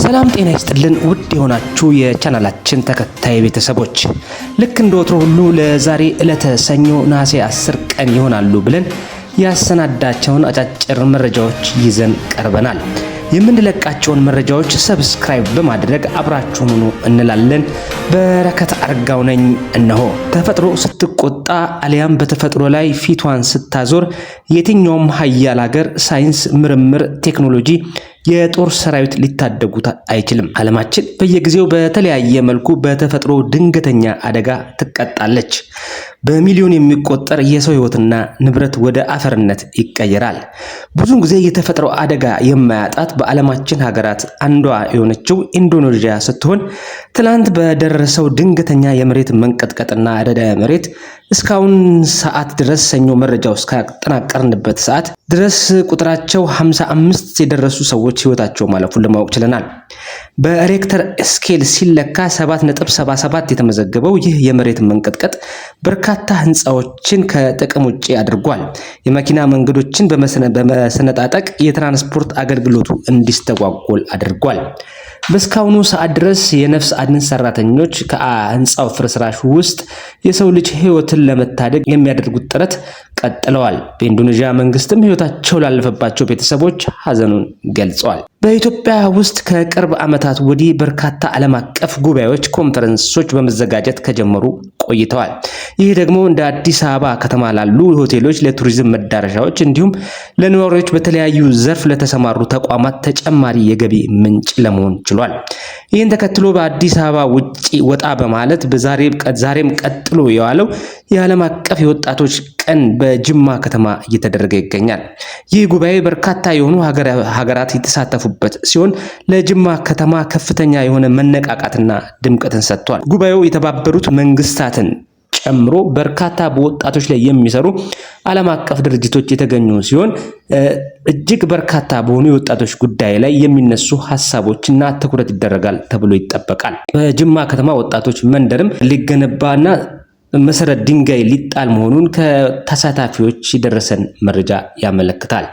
ሰላም ጤና ይስጥልን ውድ የሆናችሁ የቻናላችን ተከታይ ቤተሰቦች ልክ እንደወትሮ ሁሉ ለዛሬ ዕለተ ሰኞ ነሐሴ 10 ቀን ይሆናሉ ብለን ያሰናዳቸውን አጫጭር መረጃዎች ይዘን ቀርበናል። የምንለቃቸውን መረጃዎች ሰብስክራይብ በማድረግ አብራችሁን ሁኑ እንላለን። በረከት አርጋው ነኝ። እነሆ ተፈጥሮ ስትቆጣ አሊያም በተፈጥሮ ላይ ፊቷን ስታዞር የትኛውም ሀያል ሀገር ሳይንስ፣ ምርምር፣ ቴክኖሎጂ የጦር ሰራዊት ሊታደጉት አይችልም። ዓለማችን በየጊዜው በተለያየ መልኩ በተፈጥሮ ድንገተኛ አደጋ ትቀጣለች። በሚሊዮን የሚቆጠር የሰው ህይወትና ንብረት ወደ አፈርነት ይቀየራል። ብዙ ጊዜ የተፈጥሮ አደጋ የማያጣት በዓለማችን ሀገራት አንዷ የሆነችው ኢንዶኔዥያ ስትሆን ትላንት በደረሰው ድንገተኛ የመሬት መንቀጥቀጥና ርዕደ መሬት እስካሁን ሰዓት ድረስ ሰኞ መረጃው እስካጠናቀርንበት ሰዓት ድረስ ቁጥራቸው 55 የደረሱ ሰዎች ህይወታቸው ማለፉን ለማወቅ ችለናል። በሬክተር ስኬል ሲለካ 7.77 የተመዘገበው ይህ የመሬት መንቀጥቀጥ በርካታ ህንፃዎችን ከጥቅም ውጪ አድርጓል። የመኪና መንገዶችን በመሰነጣጠቅ የትራንስፖርት አገልግሎቱ እንዲስተጓጎል አድርጓል። በስካሁኑ ሰዓት ድረስ የነፍስ አድን ሰራተኞች ከህንፃው ፍርስራሽ ውስጥ የሰው ልጅ ህይወትን ለመታደግ የሚያደርጉት ጥረት ቀጥለዋል። በኢንዶኔዥያ መንግስትም ህይወታቸው ላለፈባቸው ቤተሰቦች ሀዘኑን ገልጸዋል። በኢትዮጵያ ውስጥ ከቅርብ ዓመታት ወዲህ በርካታ ዓለም አቀፍ ጉባኤዎች፣ ኮንፈረንሶች በመዘጋጀት ከጀመሩ ቆይተዋል። ይህ ደግሞ እንደ አዲስ አበባ ከተማ ላሉ ሆቴሎች፣ ለቱሪዝም መዳረሻዎች እንዲሁም ለነዋሪዎች በተለያዩ ዘርፍ ለተሰማሩ ተቋማት ተጨማሪ የገቢ ምንጭ ለመሆን ችሏል። ይህን ተከትሎ በአዲስ አበባ ውጪ ወጣ በማለት ዛሬም ቀጥሎ የዋለው የዓለም አቀፍ የወጣቶች ቀን በጅማ ከተማ እየተደረገ ይገኛል። ይህ ጉባኤ በርካታ የሆኑ ሀገራት የተሳተፉበት ሲሆን ለጅማ ከተማ ከፍተኛ የሆነ መነቃቃትና ድምቀትን ሰጥቷል። ጉባኤው የተባበሩት መንግስታትን ጨምሮ በርካታ በወጣቶች ላይ የሚሰሩ ዓለም አቀፍ ድርጅቶች የተገኙ ሲሆን እጅግ በርካታ በሆኑ የወጣቶች ጉዳይ ላይ የሚነሱ ሐሳቦችና ትኩረት ይደረጋል ተብሎ ይጠበቃል። በጅማ ከተማ ወጣቶች መንደርም ሊገነባና መሰረት ድንጋይ ሊጣል መሆኑን ከተሳታፊዎች የደረሰን መረጃ ያመለክታል።